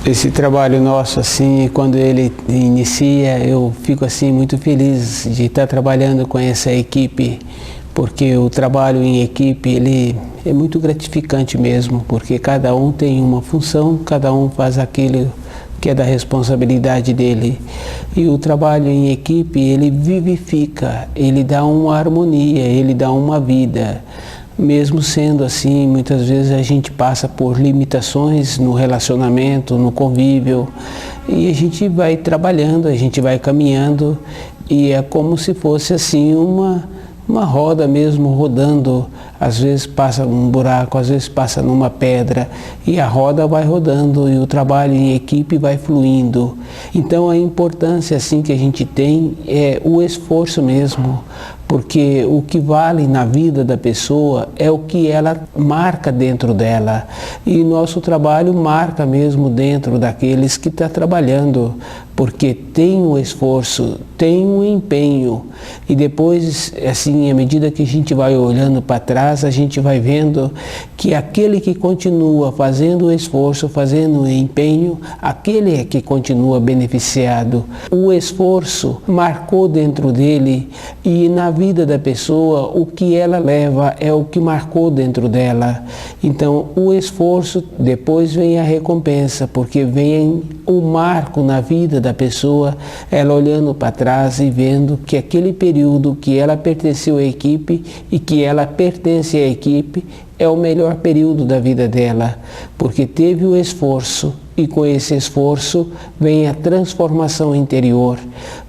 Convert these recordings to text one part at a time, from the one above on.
Esse trabalho nosso, assim, quando ele inicia, eu fico assim muito feliz de estar trabalhando com essa equipe, porque o trabalho em equipe, ele é muito gratificante mesmo, porque cada um tem uma função, cada um faz aquilo que é da responsabilidade dele. E o trabalho em equipe, ele vivifica, ele dá uma harmonia, ele dá uma vida. Mesmo sendo assim, muitas vezes a gente passa por limitações no relacionamento, no convívio, e a gente vai trabalhando, a gente vai caminhando, e é como se fosse assim uma roda mesmo rodando. Às vezes passa um buraco, às vezes passa numa pedra, e a roda vai rodando e o trabalho em equipe vai fluindo. Então a importância assim que a gente tem é o esforço mesmo, porque o que vale na vida da pessoa é o que ela marca dentro dela, e nosso trabalho marca mesmo dentro daqueles que estão trabalhando, porque tem um esforço, tem um empenho, e depois, assim, à medida que a gente vai olhando para trás, a gente vai vendo que aquele que continua fazendo o esforço, fazendo o empenho, aquele é que continua beneficiado. O esforço marcou dentro dele, e na vida da pessoa, o que ela leva é o que marcou dentro dela. Então, o esforço, depois vem a recompensa, porque vem o marco na vida da pessoa, ela olhando para trás e vendo que aquele período que ela pertenceu à equipe e que ela pertence à equipe é o melhor período da vida dela, porque teve o esforço, e com esse esforço vem a transformação interior,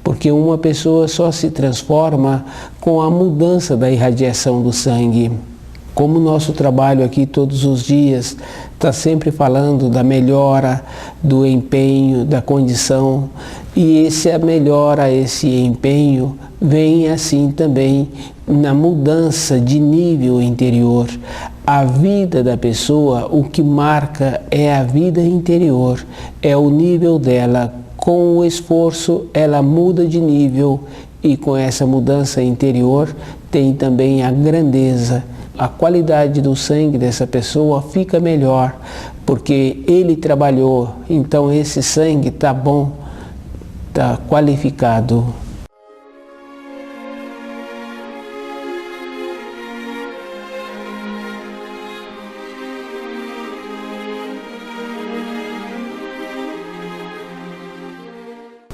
porque uma pessoa só se transforma com a mudança da irradiação do sangue. Como o nosso trabalho aqui todos os dias está sempre falando da melhora, do empenho, da condição, e essa melhora, esse empenho, vem assim também na mudança de nível interior. A vida da pessoa, o que marca é a vida interior, é o nível dela. Com o esforço, ela muda de nível, e com essa mudança interior tem também a grandeza. A qualidade do sangue dessa pessoa fica melhor, porque ele trabalhou, então esse sangue está bom, está qualificado.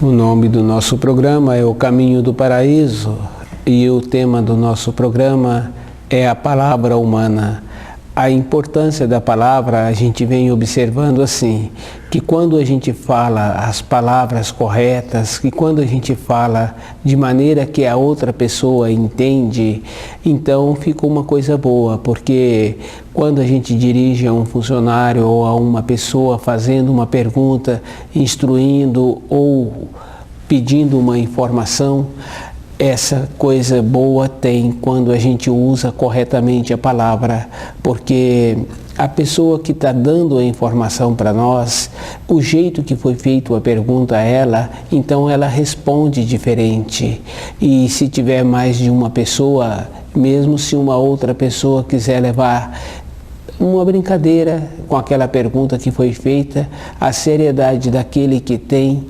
O nome do nosso programa é O Caminho do Paraíso, e o tema do nosso programa é a palavra humana. A importância da palavra, a gente vem observando assim, que quando a gente fala as palavras corretas, que quando a gente fala de maneira que a outra pessoa entende, então fica uma coisa boa, porque quando a gente dirige a um funcionário ou a uma pessoa fazendo uma pergunta, instruindo ou pedindo uma informação, essa coisa boa tem quando a gente usa corretamente a palavra, porque a pessoa que está dando a informação para nós, o jeito que foi feito a pergunta a ela, então ela responde diferente. E se tiver mais de uma pessoa, mesmo se uma outra pessoa quiser levar uma brincadeira com aquela pergunta que foi feita, a seriedade daquele que tem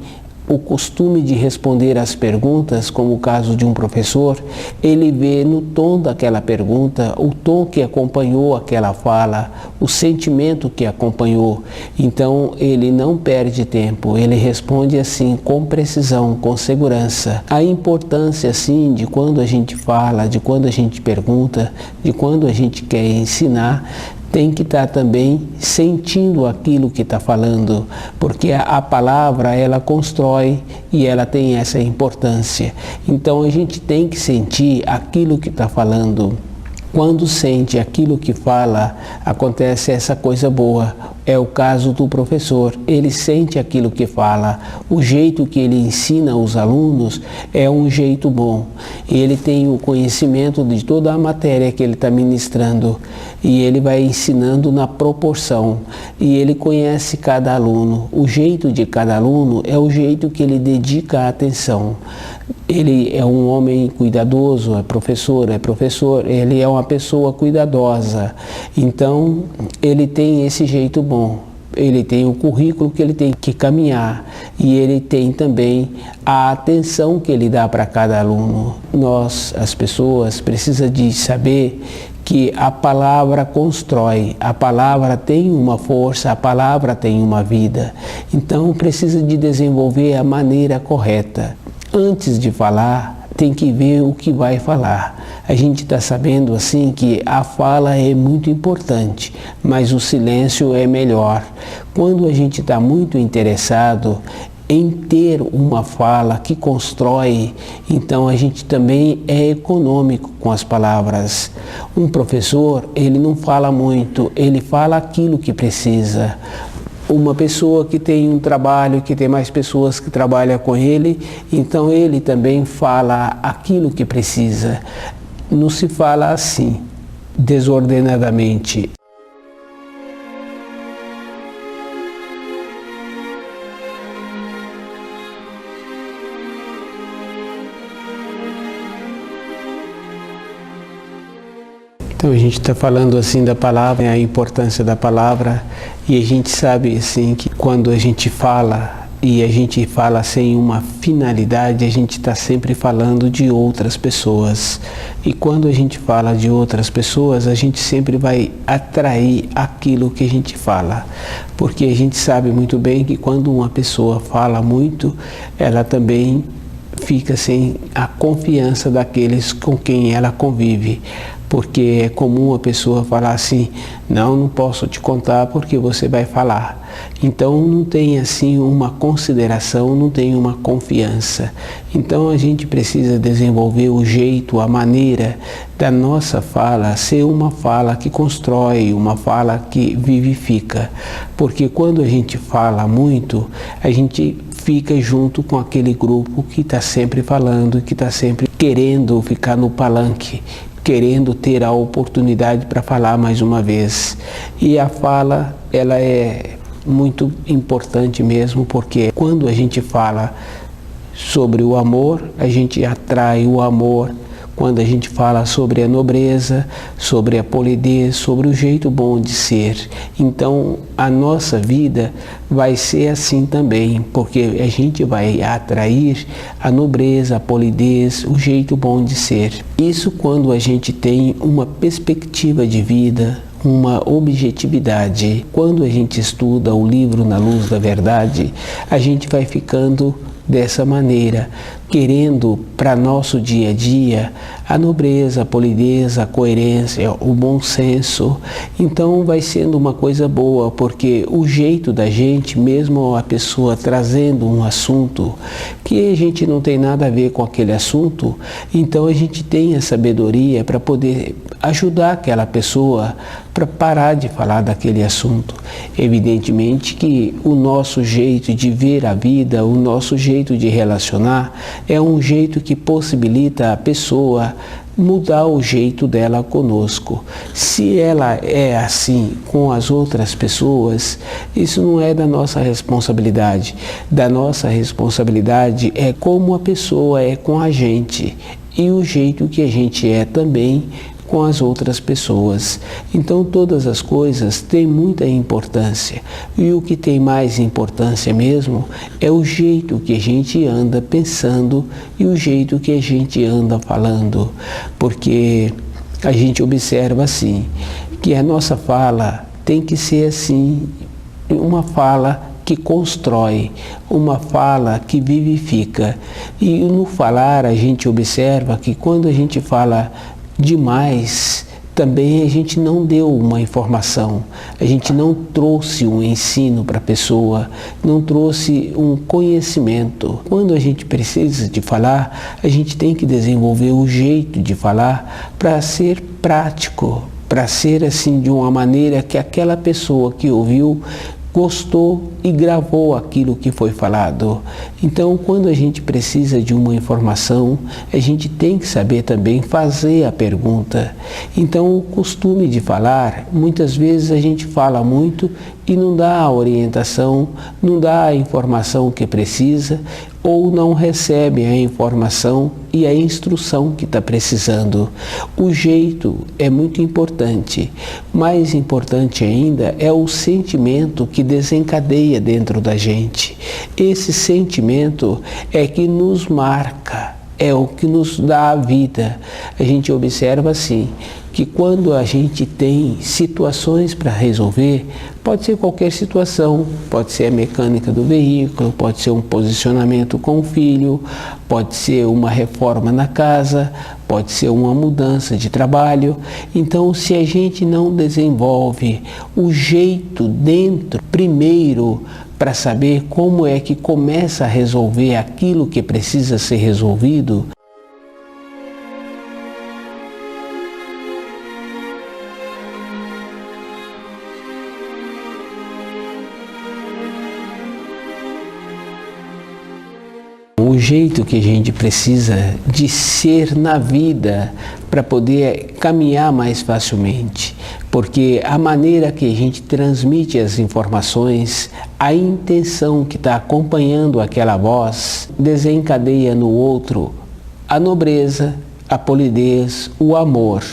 o costume de responder às perguntas, como o caso de um professor, ele vê no tom daquela pergunta, o tom que acompanhou aquela fala, o sentimento que acompanhou. Então ele não perde tempo, ele responde assim com precisão, com segurança. A importância assim de quando a gente fala, de quando a gente pergunta, de quando a gente quer ensinar, tem que estar também sentindo aquilo que está falando, porque a palavra ela constrói e ela tem essa importância. Então a gente tem que sentir aquilo que está falando. Quando sente aquilo que fala, acontece essa coisa boa. É o caso do professor, ele sente aquilo que fala, o jeito que ele ensina os alunos é um jeito bom. Ele tem o conhecimento de toda a matéria que ele está ministrando, e ele vai ensinando na proporção, e ele conhece cada aluno. O jeito de cada aluno é o jeito que ele dedica a atenção. Ele é um homem cuidadoso, é professor, ele é uma pessoa cuidadosa. Então, ele tem esse jeito bom. ele tem o currículo que ele tem que caminhar e ele tem também a atenção que ele dá para cada aluno. Nós, as pessoas, precisam de saber que a palavra constrói, a palavra tem uma força, a palavra tem uma vida. Então precisa de desenvolver a maneira correta. Antes de falar, tem que ver o que vai falar. A gente está sabendo assim que a fala é muito importante, mas o silêncio é melhor. Quando a gente está muito interessado em ter uma fala que constrói, então a gente também é econômico com as palavras. Um professor, ele não fala muito, ele fala aquilo que precisa. Uma pessoa que tem um trabalho, que tem mais pessoas que trabalham com ele, então ele também fala aquilo que precisa. Não se fala assim, desordenadamente. Então a gente está falando assim da palavra, a importância da palavra, e a gente sabe assim que quando a gente fala e a gente fala sem uma finalidade, a gente está sempre falando de outras pessoas. E quando a gente fala de outras pessoas, a gente sempre vai atrair aquilo que a gente fala. Porque a gente sabe muito bem que quando uma pessoa fala muito, ela também fica sem a confiança daqueles com quem ela convive. Porque é comum a pessoa falar assim, não posso te contar porque você vai falar. Então não tem assim uma consideração, não tem uma confiança. Então a gente precisa desenvolver o jeito, a maneira da nossa fala ser uma fala que constrói, uma fala que vivifica. Porque quando a gente fala muito, a gente fica junto com aquele grupo que está sempre falando, que está sempre querendo ficar no palanque, querendo ter a oportunidade para falar mais uma vez. E a fala, ela é muito importante mesmo, porque quando a gente fala sobre o amor, a gente atrai o amor. Quando a gente fala sobre a nobreza, sobre a polidez, sobre o jeito bom de ser. Então, a nossa vida vai ser assim também, porque a gente vai atrair a nobreza, a polidez, o jeito bom de ser. Isso quando a gente tem uma perspectiva de vida, uma objetividade. Quando a gente estuda o livro Na Luz da Verdade, a gente vai ficando dessa maneira, querendo para nosso dia a dia a nobreza, a polidez, a coerência, o bom senso. Então vai sendo uma coisa boa, porque o jeito da gente, mesmo a pessoa trazendo um assunto que a gente não tem nada a ver com aquele assunto, então a gente tem a sabedoria para poder ajudar aquela pessoa para parar de falar daquele assunto. Evidentemente que o nosso jeito de ver a vida, o nosso jeito de relacionar, é um jeito que possibilita a pessoa mudar o jeito dela conosco. Se ela é assim com as outras pessoas, isso não é da nossa responsabilidade. Da nossa responsabilidade é como a pessoa é com a gente e o jeito que a gente é também com as outras pessoas. Então todas as coisas têm muita importância, e o que tem mais importância mesmo é o jeito que a gente anda pensando e o jeito que a gente anda falando, porque a gente observa assim, que a nossa fala tem que ser assim, uma fala que constrói, uma fala que vivifica. E no falar a gente observa que quando a gente fala demais, também a gente não deu uma informação, a gente não trouxe um ensino para a pessoa, não trouxe um conhecimento. Quando a gente precisa de falar, a gente tem que desenvolver o jeito de falar para ser prático, para ser assim de uma maneira que aquela pessoa que ouviu gostou e gravou aquilo que foi falado. Então, quando a gente precisa de uma informação, a gente tem que saber também fazer a pergunta. Então, o costume de falar, muitas vezes a gente fala muito e não dá a orientação, não dá a informação que precisa. ou não recebe a informação e a instrução que está precisando. O jeito é muito importante. Mais importante ainda é o sentimento que desencadeia dentro da gente. Esse sentimento é que nos marca, é o que nos dá a vida. A gente observa assim, que quando a gente tem situações para resolver, pode ser qualquer situação, pode ser a mecânica do veículo, pode ser um posicionamento com o filho, pode ser uma reforma na casa, pode ser uma mudança de trabalho. Então, se a gente não desenvolve o jeito dentro, primeiro, para saber como é que começa a resolver aquilo que precisa ser resolvido, o jeito que a gente precisa de ser na vida para poder caminhar mais facilmente, porque a maneira que a gente transmite as informações, a intenção que está acompanhando aquela voz, desencadeia no outro a nobreza, a polidez, o amor,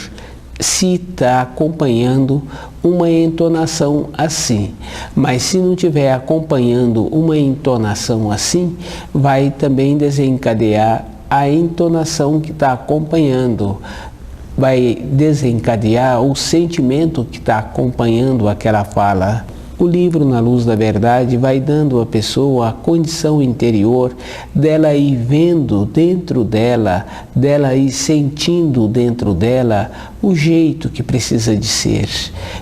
se está acompanhando uma entonação assim. Mas se não estiver acompanhando uma entonação assim, vai também desencadear a entonação que está acompanhando, vai desencadear o sentimento que está acompanhando aquela fala. O livro Na Luz da Verdade vai dando à pessoa a condição interior dela ir vendo dentro dela, dela ir sentindo dentro dela o jeito que precisa de ser.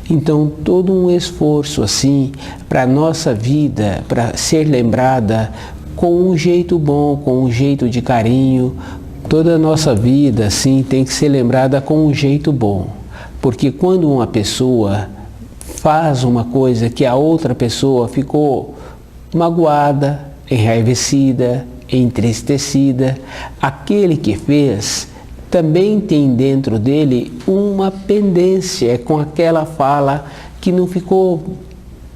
Então, todo um esforço assim para a nossa vida, para ser lembrada com um jeito bom, com um jeito de carinho. Toda a nossa vida assim tem que ser lembrada com um jeito bom, porque quando uma pessoa faz uma coisa que a outra pessoa ficou magoada, enraivecida, entristecida, aquele que fez também tem dentro dele uma pendência com aquela fala que não ficou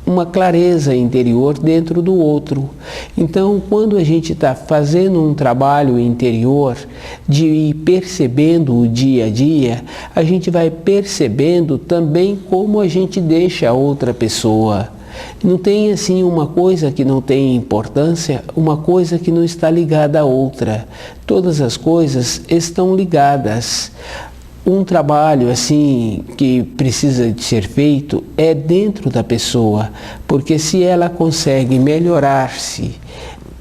uma clareza interior dentro do outro. Então, quando a gente está fazendo um trabalho interior de ir percebendo o dia a dia, a gente vai percebendo também como a gente deixa a outra pessoa. Não tem assim uma coisa que não tem importância, uma coisa que não está ligada à outra. Todas as coisas estão ligadas. Um trabalho assim que precisa de ser feito é dentro da pessoa, porque se ela consegue melhorar-se,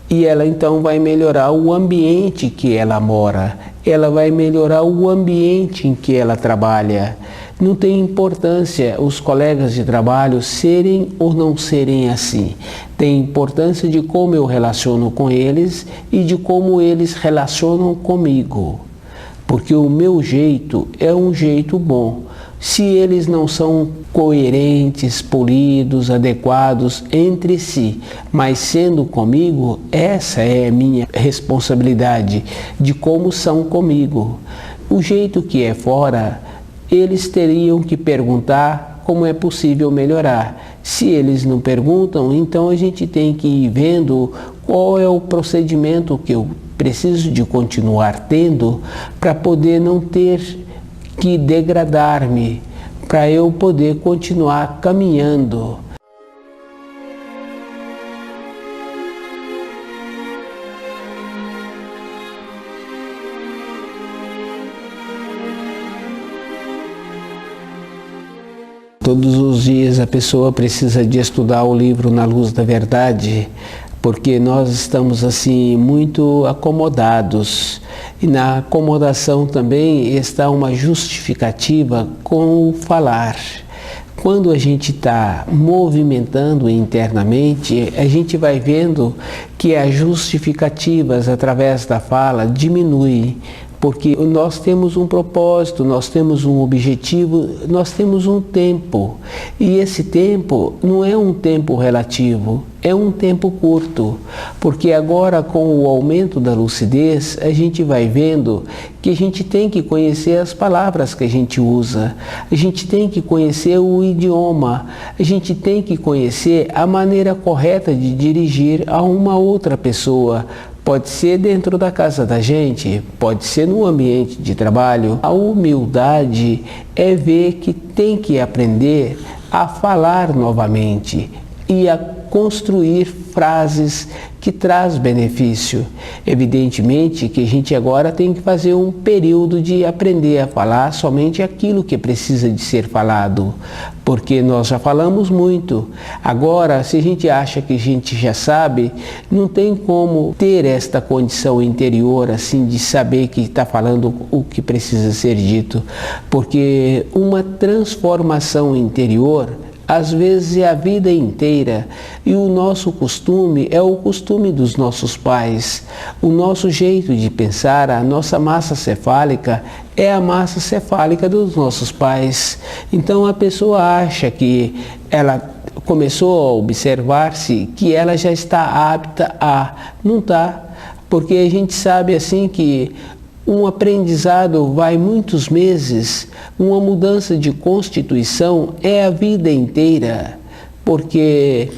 e ela então vai melhorar o ambiente que ela mora, ela vai melhorar o ambiente em que ela trabalha. Não tem importância os colegas de trabalho serem ou não serem assim. Tem importância de como eu relaciono com eles e de como eles relacionam comigo. Porque o meu jeito é um jeito bom. Se eles não são coerentes, polidos, adequados entre si, mas sendo comigo, essa é a minha responsabilidade de como são comigo. O jeito que é fora, eles teriam que perguntar como é possível melhorar. Se eles não perguntam, então a gente tem que ir vendo qual é o procedimento que eu preciso de continuar tendo para poder não ter que degradar-me, para eu poder continuar caminhando. Todos os dias a pessoa precisa de estudar o livro Na Luz da Verdade, porque nós estamos assim muito acomodados, e na acomodação também está uma justificativa com o falar. Quando a gente está movimentando internamente, a gente vai vendo que as justificativas através da fala diminuem, porque nós temos um propósito, nós temos um objetivo, nós temos um tempo. E esse tempo não é um tempo relativo, é um tempo curto. Porque agora, com o aumento da lucidez, a gente vai vendo que a gente tem que conhecer as palavras que a gente usa, a gente tem que conhecer o idioma, a gente tem que conhecer a maneira correta de dirigir a uma outra pessoa, Pode ser dentro da casa da gente, pode ser no ambiente de trabalho. A humildade é ver que tem que aprender a falar novamente e a construir frases que traz benefício. Evidentemente que a gente agora tem que fazer um período de aprender a falar somente aquilo que precisa de ser falado, porque nós já falamos muito. Agora, se a gente acha que a gente já sabe, não tem como ter esta condição interior assim de saber que está falando o que precisa ser dito, porque uma transformação interior às vezes é a vida inteira, e o nosso costume é o costume dos nossos pais. O nosso jeito de pensar, a nossa massa cefálica é a massa cefálica dos nossos pais. Então a pessoa acha que ela começou a observar-se, que ela já está apta a... Não está, porque a gente sabe assim que um aprendizado vai muitos meses, uma mudança de constituição é a vida inteira, porque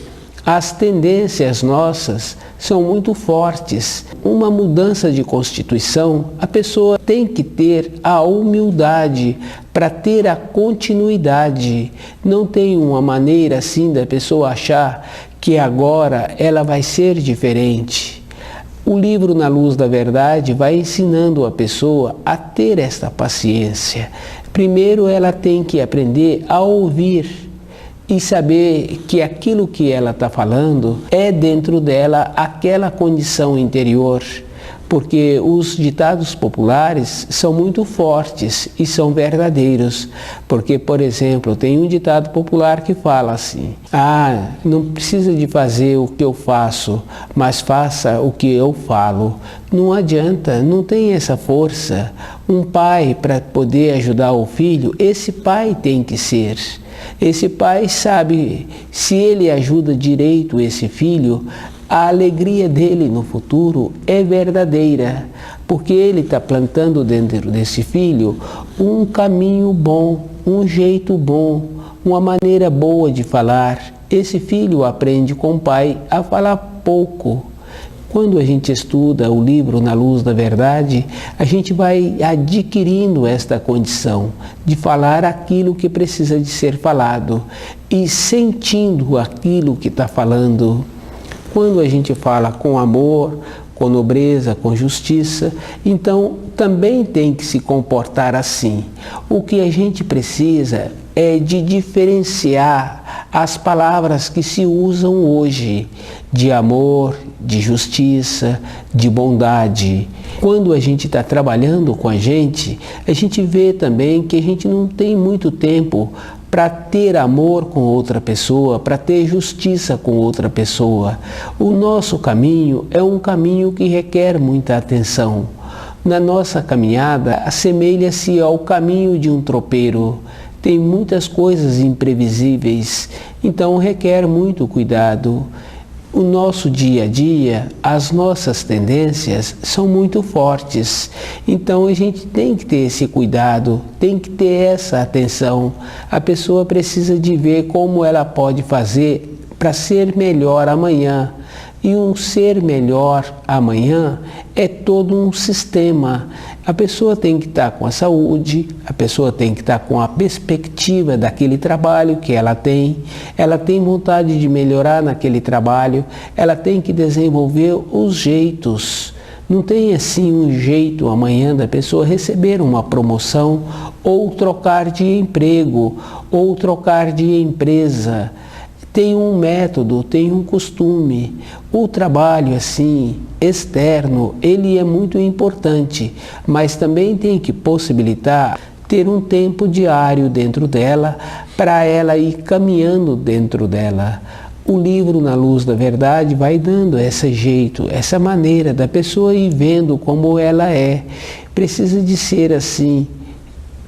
as tendências nossas são muito fortes. Uma mudança de constituição, a pessoa tem que ter a humildade para ter a continuidade. Não tem uma maneira assim da pessoa achar que agora ela vai ser diferente. O livro Na Luz da Verdade vai ensinando a pessoa a ter esta paciência. Primeiro ela tem que aprender a ouvir e saber que aquilo que ela está falando é dentro dela aquela condição interior. Porque os ditados populares são muito fortes e são verdadeiros. Porque, por exemplo, tem um ditado popular que fala assim: não precisa de fazer o que eu faço, mas faça o que eu falo. Não adianta, não tem essa força. Um pai, para poder ajudar o filho, esse pai tem que ser. Esse pai sabe, se ele ajuda direito esse filho, a alegria dele no futuro é verdadeira, porque ele está plantando dentro desse filho um caminho bom, um jeito bom, uma maneira boa de falar. Esse filho aprende com o pai a falar pouco. Quando a gente estuda o livro Na Luz da Verdade, a gente vai adquirindo esta condição de falar aquilo que precisa de ser falado e sentindo aquilo que está falando. Quando a gente fala com amor, com nobreza, com justiça, então também tem que se comportar assim. O que a gente precisa é de diferenciar as palavras que se usam hoje, de amor, de justiça, de bondade. Quando a gente está trabalhando com a gente vê também que a gente não tem muito tempo para ter amor com outra pessoa, para ter justiça com outra pessoa. O nosso caminho é um caminho que requer muita atenção. Na nossa caminhada, assemelha-se ao caminho de um tropeiro. Tem muitas coisas imprevisíveis, então requer muito cuidado. O nosso dia a dia, as nossas tendências são muito fortes, então a gente tem que ter esse cuidado, tem que ter essa atenção. A pessoa precisa de ver como ela pode fazer para ser melhor amanhã. E um ser melhor amanhã é todo um sistema. A pessoa tem que estar com a saúde, a pessoa tem que estar com a perspectiva daquele trabalho que ela tem vontade de melhorar naquele trabalho, ela tem que desenvolver os jeitos. Não tem assim um jeito amanhã da pessoa receber uma promoção ou trocar de emprego ou trocar de empresa. Tem um método, tem um costume. O trabalho assim, externo, ele é muito importante, mas também tem que possibilitar ter um tempo diário dentro dela, para ela ir caminhando dentro dela. O livro Na Luz da Verdade vai dando esse jeito, essa maneira da pessoa ir vendo como ela é. Precisa de ser assim,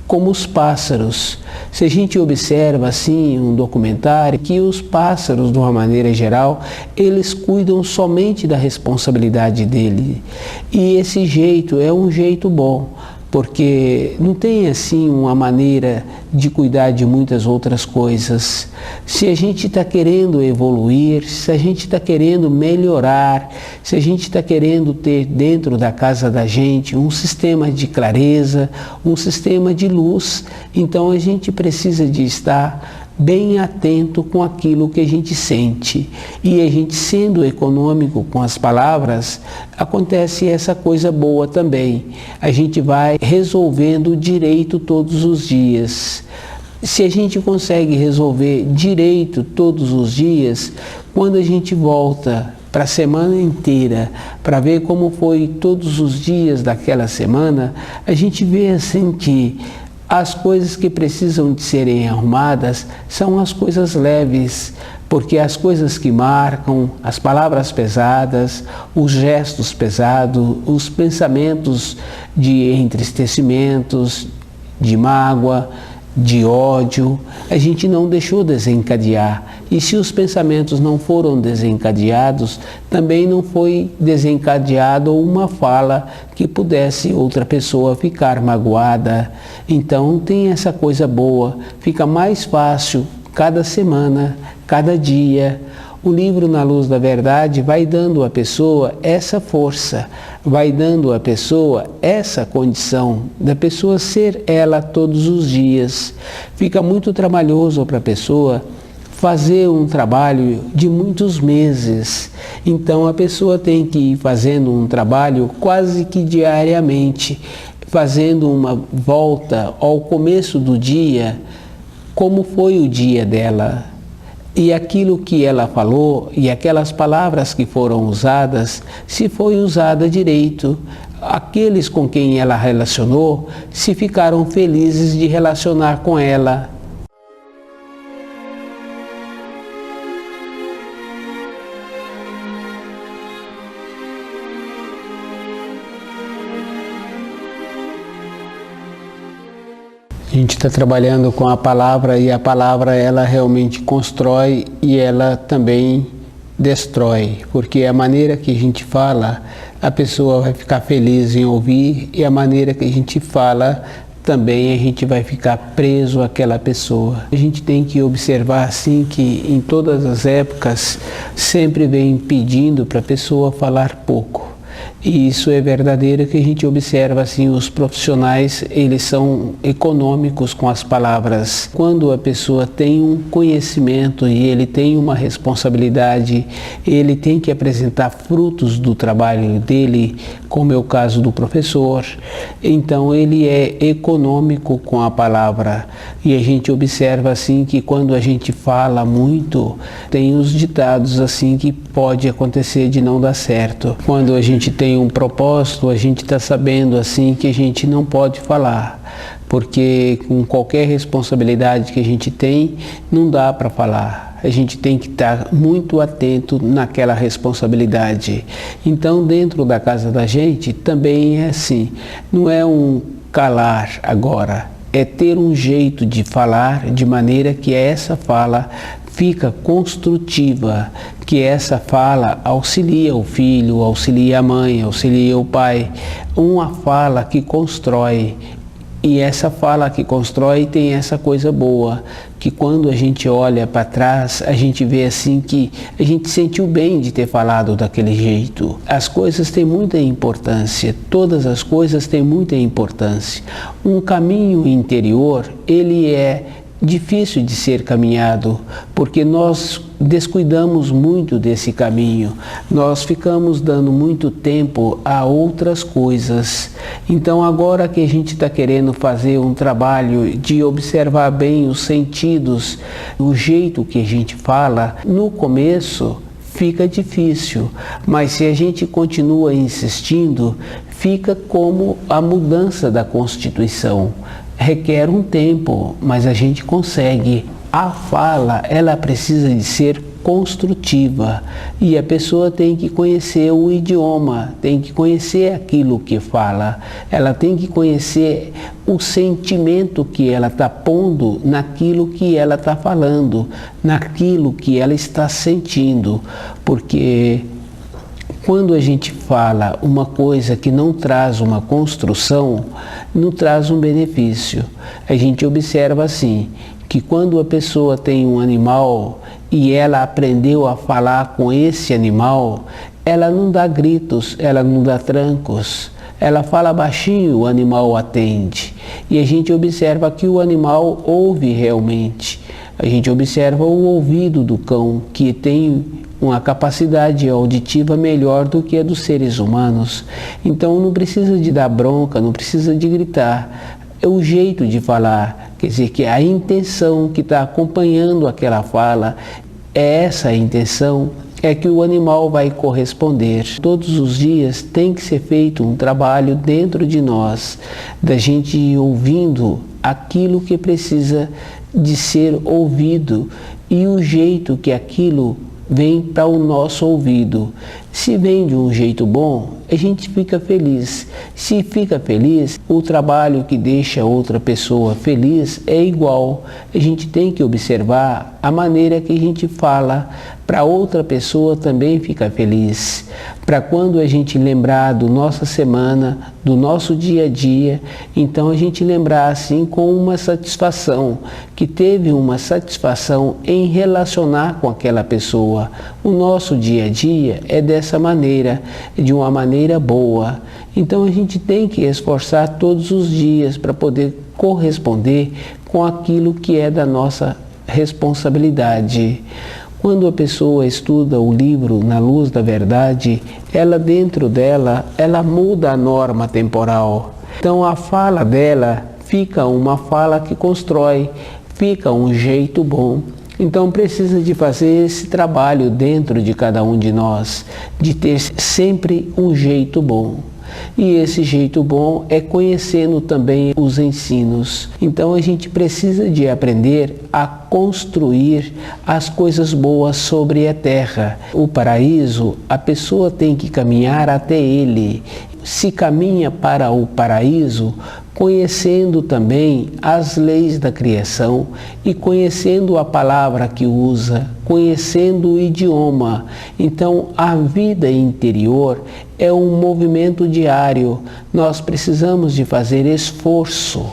como os pássaros. Se a gente observa assim um documentário, que os pássaros, de uma maneira geral, eles cuidam somente da responsabilidade dele. E esse jeito é um jeito bom. porque não tem assim uma maneira de cuidar de muitas outras coisas. Se a gente está querendo evoluir, se a gente está querendo melhorar, se a gente está querendo ter dentro da casa da gente um sistema de clareza, um sistema de luz, então a gente precisa de estar bem atento com aquilo que a gente sente. E a gente sendo econômico com as palavras, acontece essa coisa boa também. A gente vai resolvendo direito todos os dias. Se a gente consegue resolver direito todos os dias, quando a gente volta para a semana inteira, para ver como foi todos os dias daquela semana, a gente vê assim que as coisas que precisam de serem arrumadas são as coisas leves, porque as coisas que marcam, as palavras pesadas, os gestos pesados, os pensamentos de entristecimentos, de mágoa, de ódio, a gente não deixou desencadear. E se os pensamentos não foram desencadeados, também não foi desencadeado uma fala que pudesse outra pessoa ficar magoada. Então tem essa coisa boa, fica mais fácil cada semana, cada dia. O livro Na Luz da Verdade vai dando à pessoa essa força, vai dando à pessoa essa condição da pessoa ser ela todos os dias. Fica muito trabalhoso para a pessoa fazer um trabalho de muitos meses. Então a pessoa tem que ir fazendo um trabalho quase que diariamente, fazendo uma volta ao começo do dia, como foi o dia dela. E aquilo que ela falou e aquelas palavras que foram usadas, se foi usada direito, aqueles com quem ela relacionou, se ficaram felizes de relacionar com ela. A gente está trabalhando com a palavra e a palavra ela realmente constrói e ela também destrói, porque a maneira que a gente fala, a pessoa vai ficar feliz em ouvir e a maneira que a gente fala, também a gente vai ficar preso àquela pessoa. A gente tem que observar assim que em todas as épocas sempre vem pedindo para a pessoa falar pouco. E isso é verdadeiro que a gente observa assim, os profissionais, eles são econômicos com as palavras. Quando a pessoa tem um conhecimento e ele tem uma responsabilidade, ele tem que apresentar frutos do trabalho dele, como é o caso do professor, então ele é econômico com a palavra. E a gente observa assim que quando a gente fala muito, tem os ditados assim que pode acontecer de não dar certo. Quando a gente tem um propósito, a gente está sabendo assim que a gente não pode falar, porque com qualquer responsabilidade que a gente tem, não dá para falar. A gente tem que estar muito atento naquela responsabilidade. Então, dentro da casa da gente, também é assim, não é um calar agora, é ter um jeito de falar de maneira que essa fala fica construtiva, que essa fala auxilia o filho, auxilia a mãe, auxilia o pai. Uma fala que constrói. E essa fala que constrói tem essa coisa boa, que quando a gente olha para trás, a gente vê assim que a gente sentiu bem de ter falado daquele jeito. As coisas têm muita importância, todas as coisas têm muita importância. Um caminho interior, ele é difícil de ser caminhado, porque nós descuidamos muito desse caminho, nós ficamos dando muito tempo a outras coisas. Então agora que a gente está querendo fazer um trabalho de observar bem os sentidos, o jeito que a gente fala, no começo fica difícil, mas se a gente continua insistindo, fica como a mudança da Constituição. Requer um tempo, mas a gente consegue. A fala, ela precisa de ser construtiva e a pessoa tem que conhecer o idioma, tem que conhecer aquilo que fala, ela tem que conhecer o sentimento que ela está pondo naquilo que ela está falando, naquilo que ela está sentindo, porque Quando a gente fala uma coisa que não traz uma construção, não traz um benefício. A gente observa assim, que quando a pessoa tem um animal e ela aprendeu a falar com esse animal, ela não dá gritos, ela não dá trancos, ela fala baixinho, o animal atende. E a gente observa que o animal ouve realmente. A gente observa o ouvido do cão, que tem uma capacidade auditiva melhor do que a dos seres humanos. Então não precisa de dar bronca, não precisa de gritar. É o jeito de falar, quer dizer, que a intenção que está acompanhando aquela fala, é essa a intenção, é que o animal vai corresponder. Todos os dias tem que ser feito um trabalho dentro de nós, da gente ir ouvindo aquilo que precisa de ser ouvido e o jeito que aquilo vem para o nosso ouvido. Se vem de um jeito bom, a gente fica feliz. Se fica feliz, o trabalho que deixa outra pessoa feliz é igual. A gente tem que observar a maneira que a gente fala para outra pessoa também ficar feliz. Para quando a gente lembrar da nossa semana, do nosso dia a dia, então a gente lembrar assim com uma satisfação, que teve uma satisfação em relacionar com aquela pessoa. O nosso dia a dia é dessa maneira, de uma maneira boa. Então a gente tem que esforçar todos os dias para poder corresponder com aquilo que é da nossa responsabilidade. Quando a pessoa estuda o livro Na Luz da Verdade, ela dentro dela, ela muda a norma temporal. Então a fala dela fica uma fala que constrói, fica um jeito bom. Então precisa de fazer esse trabalho dentro de cada um de nós, de ter sempre um jeito bom. E esse jeito bom é conhecendo também os ensinos. Então a gente precisa de aprender a construir as coisas boas sobre a terra. O paraíso, a pessoa tem que caminhar até ele. Se caminha para o paraíso, conhecendo também as leis da criação e conhecendo a palavra que usa, conhecendo o idioma. Então, a vida interior é um movimento diário. Nós precisamos de fazer esforço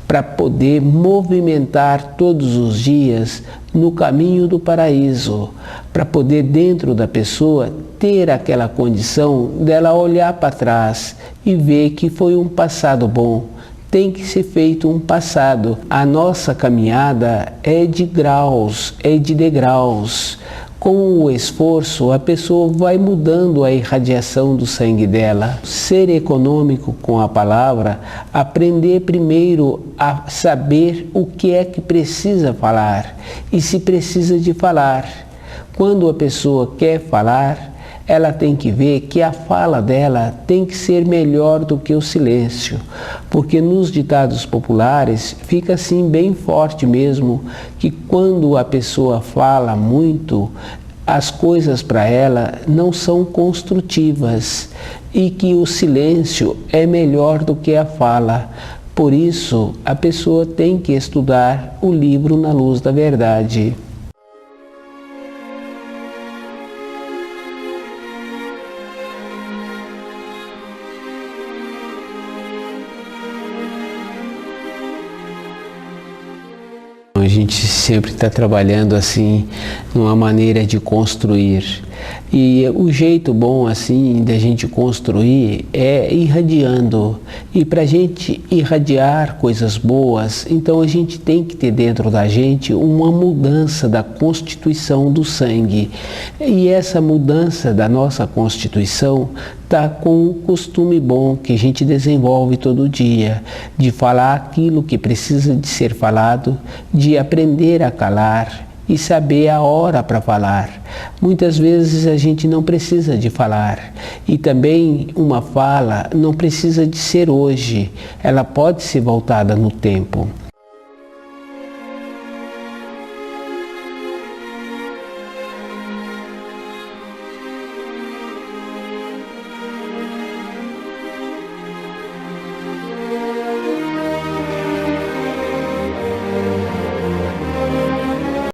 para poder movimentar todos os dias no caminho do paraíso, para poder dentro da pessoa ter aquela condição dela olhar para trás e ver que foi um passado bom. Tem que ser feito um passado. A nossa caminhada é de graus, é de degraus. Com o esforço, a pessoa vai mudando a irradiação do sangue dela. Ser econômico com a palavra, aprender primeiro a saber o que é que precisa falar e se precisa de falar. Quando a pessoa quer falar, ela tem que ver que a fala dela tem que ser melhor do que o silêncio, porque nos ditados populares fica assim bem forte mesmo, que quando a pessoa fala muito, as coisas para ela não são construtivas e que o silêncio é melhor do que a fala. Por isso, a pessoa tem que estudar o livro Na Luz da Verdade. A gente sempre está trabalhando assim, numa maneira de construir. E o jeito bom assim da gente construir é irradiando. E para a gente irradiar coisas boas, então a gente tem que ter dentro da gente uma mudança da constituição do sangue. E essa mudança da nossa constituição está com um costume bom que a gente desenvolve todo dia, de falar aquilo que precisa de ser falado, de aprender a calar e saber a hora para falar. Muitas vezes a gente não precisa de falar. E também uma fala não precisa de ser hoje, ela pode ser voltada no tempo.